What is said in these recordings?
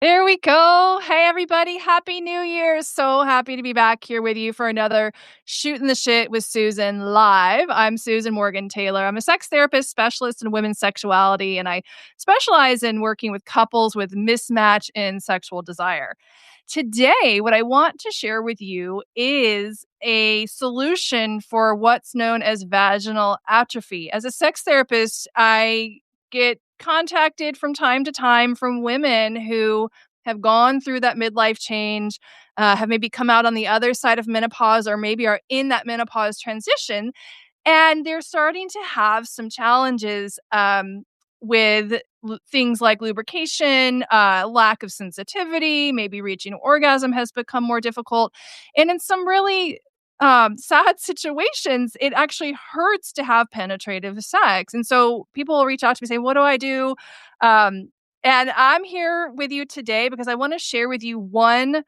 There we go. Hey, everybody. Happy New Year. So happy to be back here with you for another Shootin the Shit with Susan live. I'm Susan Morgan Taylor. I'm a sex therapist specialist in women's sexuality, and I specialize in working with couples with mismatch in sexual desire. Today, what I want to share with you is a solution for what's known as vaginal atrophy. As a sex therapist, I get contacted from time to time from women who have gone through that midlife change, have maybe come out on the other side of menopause, or maybe are in that menopause transition, and they're starting to have some challenges with things like lubrication, lack of sensitivity, maybe reaching orgasm has become more difficult. And in some really sad situations, it actually hurts to have penetrative sex. And so people will reach out to me and say, what do I do? Um, and I'm here with you today because I want to share with you one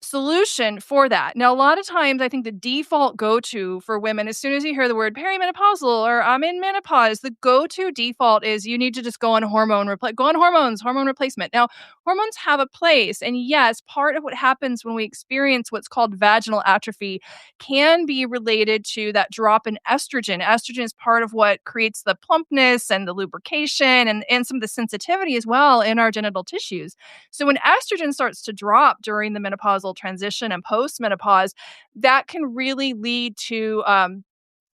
solution for that. Now, a lot of times I think the default go-to for women, as soon as you hear the word perimenopausal or I'm in menopause, the go-to default is you need to just go on hormone replacement. Now, hormones have a place. And yes, part of what happens when we experience what's called vaginal atrophy can be related to that drop in estrogen. Estrogen is part of what creates the plumpness and the lubrication and some of the sensitivity as well in our genital tissues. So when estrogen starts to drop during the menopausal transition and post-menopause, that can really lead to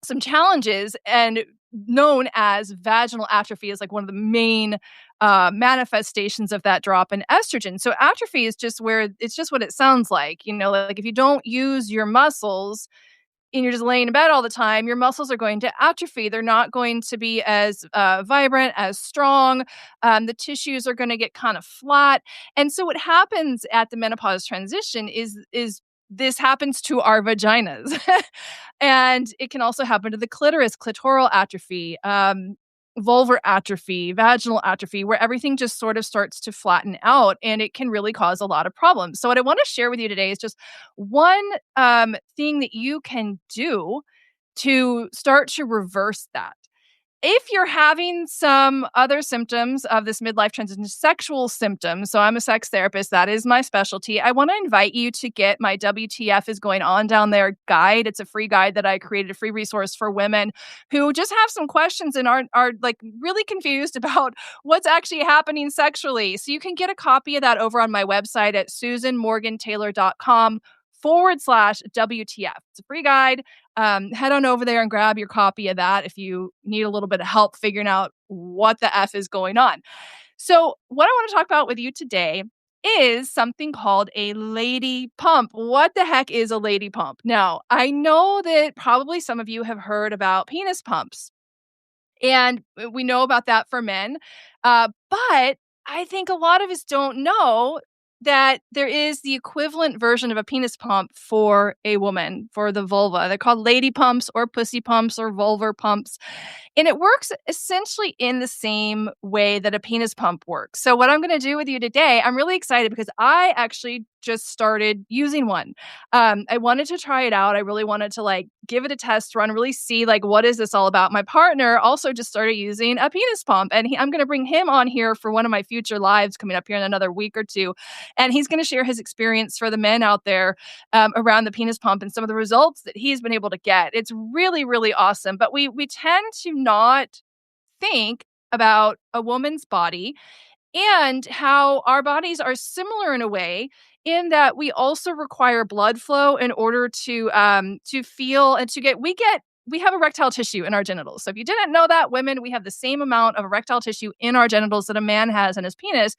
some challenges, and known as vaginal atrophy is like one of the main manifestations of that drop in estrogen. So atrophy is just where it's just what it sounds like. Like if you don't use your muscles and you're just laying in bed all the time, your muscles are going to atrophy. They're not going to be as vibrant, as strong. The tissues are going to get kind of flat. And so what happens at the menopause transition is this happens to our vaginas. And it can also happen to the clitoris, clitoral atrophy, vulvar atrophy, vaginal atrophy, where everything just sort of starts to flatten out, and it can really cause a lot of problems. So what I want to share with you today is just one thing that you can do to start to reverse that. If you're having some other symptoms of this midlife transition, sexual symptoms, so I'm a sex therapist, that is my specialty. I want to invite you to get my WTF is going on down there guide. It's a free guide that I created, a free resource for women who just have some questions and are like really confused about what's actually happening sexually. So you can get a copy of that over on my website at susanmorgantaylor.com/WTF. It's a free guide. Head on over there and grab your copy of that if you need a little bit of help figuring out what the F is going on. So, what I want to talk about with you today is something called a lady pump. What the heck is a lady pump? Now, I know that probably some of you have heard about penis pumps, and we know about that for men. But I think a lot of us don't know that there is the equivalent version of a penis pump for a woman, for the vulva. They're called lady pumps or pussy pumps or vulvar pumps. And it works essentially in the same way that a penis pump works. So what I'm going to do with you today, I'm really excited because I actually just started using one. I wanted to try it out. I really wanted to give it a test run, really see what is this all about. My partner also just started using a penis pump, and I'm going to bring him on here for one of my future lives coming up here in another week or two. And he's going to share his experience for the men out there around the penis pump and some of the results that he's been able to get. It's really, really awesome. But we tend to not think about a woman's body and how our bodies are similar in a way in that we also require blood flow in order to feel and we have erectile tissue in our genitals. So if you didn't know that, women, we have the same amount of erectile tissue in our genitals that a man has in his penis.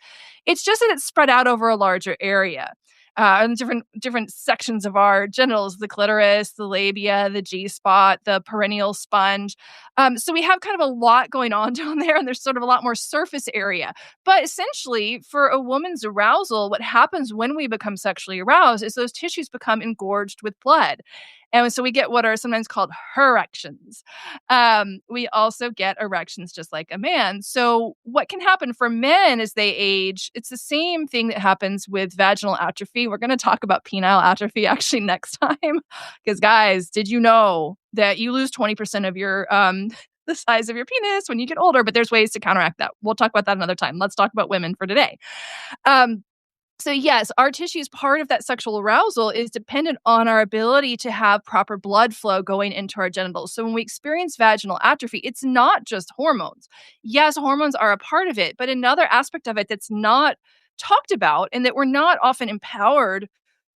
It's just that it's spread out over a larger area. And different sections of our genitals, the clitoris, the labia, the G-spot, the perineal sponge. So we have kind of a lot going on down there, and there's sort of a lot more surface area. But essentially, for a woman's arousal, what happens when we become sexually aroused is those tissues become engorged with blood. And so we get what are sometimes called erections. We also get erections just like a man. So what can happen for men as they age, it's the same thing that happens with vaginal atrophy. We're going to talk about penile atrophy actually next time. Because guys, did you know that you lose 20% of your the size of your penis when you get older, but there's ways to counteract that. We'll talk about that another time. Let's talk about women for today. Um, so yes, our tissues, part of that sexual arousal is dependent on our ability to have proper blood flow going into our genitals. So when we experience vaginal atrophy, it's not just hormones. Yes, hormones are a part of it, but another aspect of it that's not talked about and that we're not often empowered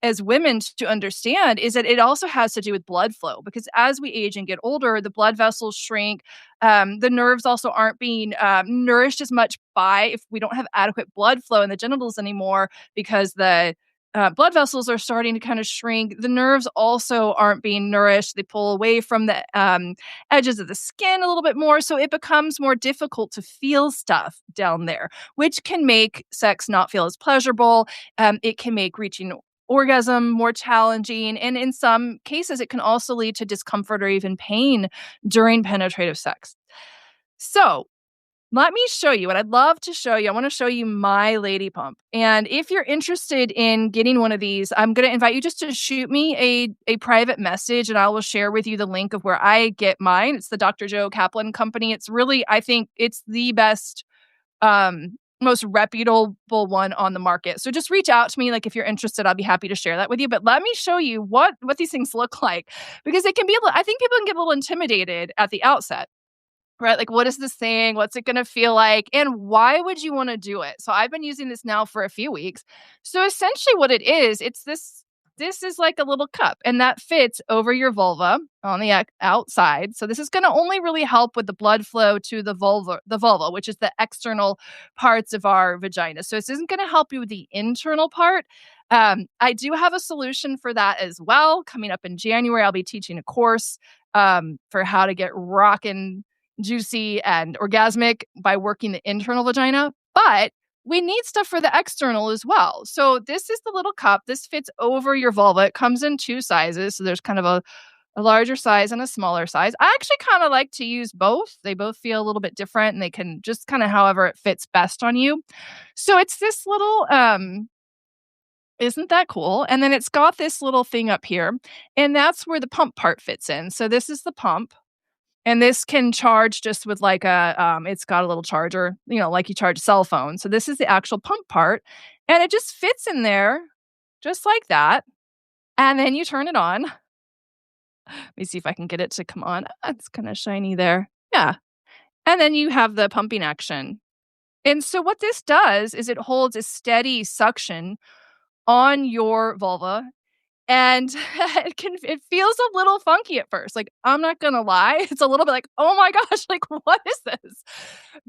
as women to understand is that it also has to do with blood flow, because as we age and get older, the blood vessels shrink. The nerves also aren't being nourished as much by if we don't have adequate blood flow in the genitals anymore, because the blood vessels are starting to kind of shrink. The nerves also aren't being nourished. They pull away from the edges of the skin a little bit more. So it becomes more difficult to feel stuff down there, which can make sex not feel as pleasurable. It can make reaching orgasm more challenging. And in some cases, it can also lead to discomfort or even pain during penetrative sex. So, let me show you what I'd love to show you. I want to show you my lady pump. And if you're interested in getting one of these, I'm going to invite you just to shoot me a private message and I will share with you the link of where I get mine. It's the Dr. Joe Kaplan Company. It's really, I think it's the best, most reputable one on the market. So just reach out to me. Like if you're interested, I'll be happy to share that with you. But let me show you what these things look like, because it can be, I think people can get a little intimidated at the outset. Right? Like, what is this thing? What's it going to feel like? And why would you want to do it? So I've been using this now for a few weeks. So essentially what it is, it's this is like a little cup and that fits over your vulva on the outside. So this is going to only really help with the blood flow to the vulva, which is the external parts of our vagina. So this isn't going to help you with the internal part. I do have a solution for that as well. Coming up in January, I'll be teaching a course for how to get rockin' juicy and orgasmic by working the internal vagina, but we need stuff for the external as well. So this is the little cup. This fits over your vulva. It comes in two sizes. So there's kind of a larger size and a smaller size. I actually kind of like to use both. They both feel a little bit different and they can just kind of however it fits best on you. So it's this little, isn't that cool? And then it's got this little thing up here and that's where the pump part fits in. So this is the pump. And this can charge just with like it's got a little charger, like you charge a cell phone. So this is the actual pump part. And it just fits in there just like that. And then you turn it on. Let me see if I can get it to come on. It's kind of shiny there. Yeah. And then you have the pumping action. And so what this does is it holds a steady suction on your vulva. And it feels a little funky at first. Like, I'm not gonna lie, it's a little bit like, "Oh my gosh, like, what is this?"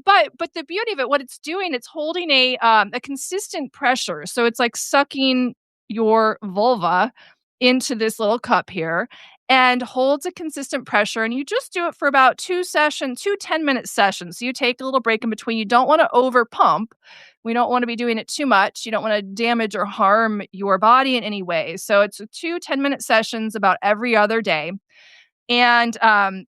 But the beauty of it, what it's doing, it's holding a consistent pressure. So it's like sucking your vulva into this little cup here and holds a consistent pressure. And you just do it for about 2 10-minute sessions. So you take a little break in between. You don't wanna over pump. We don't want to be doing it too much. You don't want to damage or harm your body in any way. So it's 2 10-minute sessions about every other day. And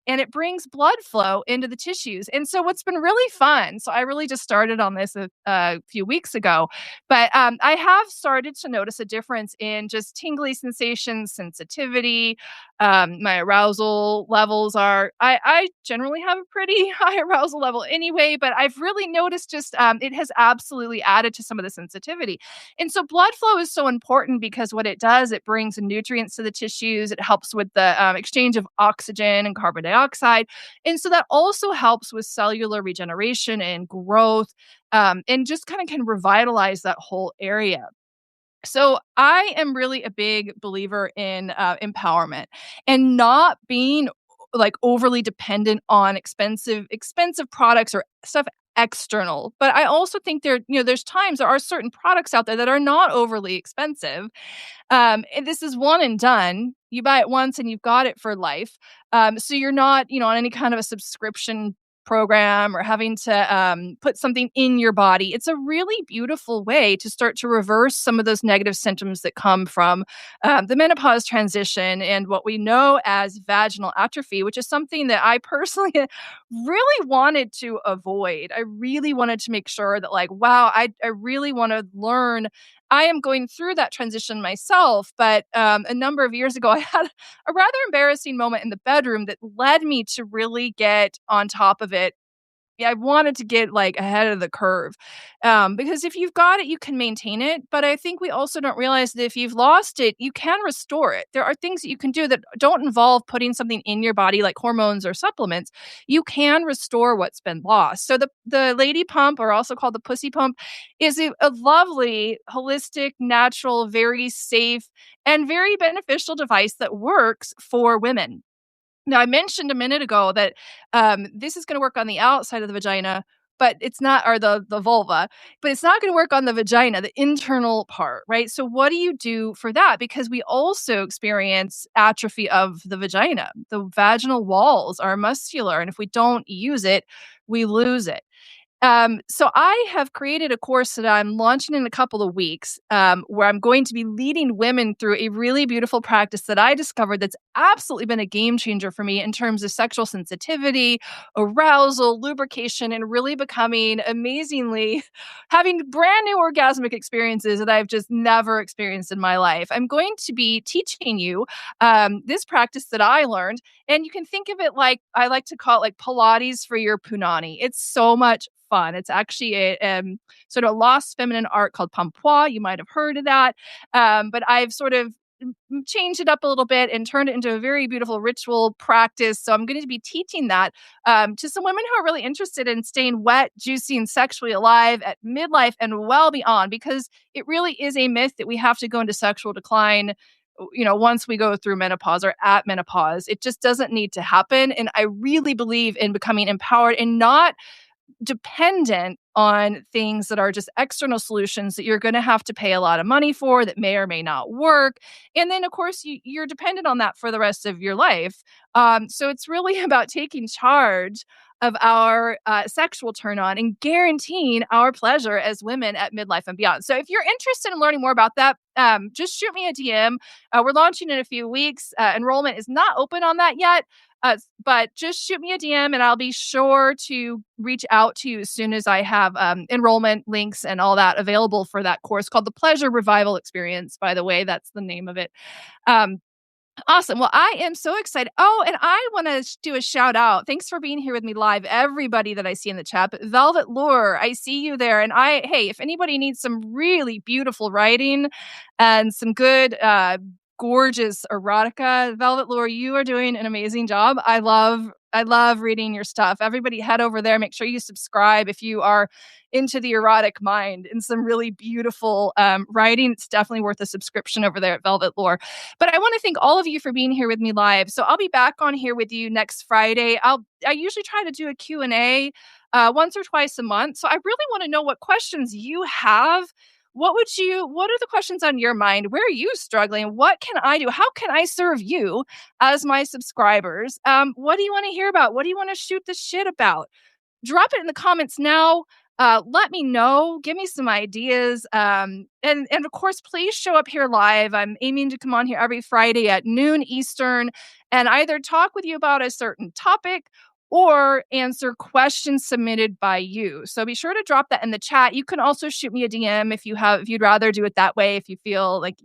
it brings blood flow into the tissues. And so what's been really fun, so I really just started on this a few weeks ago, but I have started to notice a difference in just tingly sensations, sensitivity. My arousal levels I generally have a pretty high arousal level anyway, but I've really noticed just it has absolutely added to some of the sensitivity. And so blood flow is so important because what it does, it brings nutrients to the tissues. It helps with the exchange of oxygen and carbon dioxide. And so that also helps with cellular regeneration and growth, and just kind of can revitalize that whole area. So I am really a big believer in empowerment and not being like overly dependent on expensive products or stuff external. But I also think there's times there are certain products out there that are not overly expensive. And this is one and done. You buy it once and you've got it for life. So you're not, on any kind of a subscription program or having to put something in your body. It's a really beautiful way to start to reverse some of those negative symptoms that come from the menopause transition and what we know as vaginal atrophy, which is something that I personally really wanted to avoid. I really wanted to make sure that, like, wow, I really want to learn I am going through that transition myself. But a number of years ago, I had a rather embarrassing moment in the bedroom that led me to really get on top of it. Yeah, I wanted to get, like, ahead of the curve, because if you've got it, you can maintain it, but I think we also don't realize that if you've lost it, you can restore it. There are things that you can do that don't involve putting something in your body like hormones or supplements. You can restore what's been lost. So the lady pump, or also called the pussy pump, is a lovely, holistic, natural, very safe, and very beneficial device that works for women. Now, I mentioned a minute ago that this is going to work on the outside of the vagina, but it's not, or the vulva, but it's not going to work on the vagina, the internal part, right? So, what do you do for that? Because we also experience atrophy of the vagina. The vaginal walls are muscular, and if we don't use it, we lose it. So I have created a course that I'm launching in a couple of weeks, where I'm going to be leading women through a really beautiful practice that I discovered that's absolutely been a game changer for me in terms of sexual sensitivity, arousal, lubrication, and really becoming amazingly having brand new orgasmic experiences that I've just never experienced in my life. I'm going to be teaching you this practice that I learned, and you can think of it like, I like to call it like Pilates for your punani. It's so much fun. It's actually a sort of lost feminine art called pompoir. You might have heard of that. But I've sort of changed it up a little bit and turned it into a very beautiful ritual practice. So I'm going to be teaching that to some women who are really interested in staying wet, juicy, and sexually alive at midlife and well beyond, because it really is a myth that we have to go into sexual decline, once we go through menopause or at menopause. It just doesn't need to happen. And I really believe in becoming empowered and not dependent on things that are just external solutions that you're going to have to pay a lot of money for, that may or may not work. And then, of course, you're dependent on that for the rest of your life. So it's really about taking charge of our sexual turn on and guaranteeing our pleasure as women at midlife and beyond. So if you're interested in learning more about that, just shoot me a DM. We're launching in a few weeks. Enrollment is not open on that yet. But just shoot me a DM and I'll be sure to reach out to you as soon as I have enrollment links and all that available for that course called the Pleasure Revival Experience. By the way, that's the name of it. Awesome. Well, I am so excited. Oh, and I want to do a shout out. Thanks for being here with me live, everybody that I see in the chat. But Velvet Lure, I see you there. And hey, if anybody needs some really beautiful writing and some good, gorgeous erotica, Velvet Lure, you are doing an amazing job. I love reading your stuff. Everybody head over there. Make sure you subscribe if you are into the erotic mind and some really beautiful writing. It's definitely worth a subscription over there at Velvet Lore. But I want to thank all of you for being here with me live. So I'll be back on here with you next Friday. I usually try to do a Q&A once or twice a month. So I really want to know what questions you have. What are the questions on your mind? Where are you struggling? What can I do? How can I serve you as my subscribers? What do you want to hear about? What do you want to shoot the shit about? Drop it in the comments now. Let me know. Give me some ideas. And of course, please show up here live. I'm aiming to come on here every Friday at noon Eastern and either talk with you about a certain topic or answer questions submitted by you. So be sure to drop that in the chat. You can also shoot me a DM if you'd rather do it that way. If you feel like,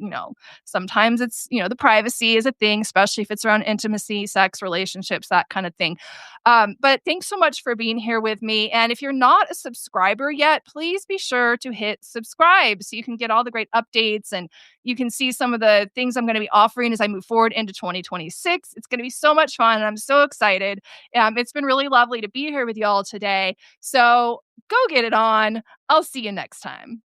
sometimes it's, the privacy is a thing, especially if it's around intimacy, sex, relationships, that kind of thing. But thanks so much for being here with me. And if you're not a subscriber yet, please be sure to hit subscribe so you can get all the great updates and you can see some of the things I'm going to be offering as I move forward into 2026. It's going to be so much fun. And I'm so excited. It's been really lovely to be here with y'all today. So go get it on. I'll see you next time.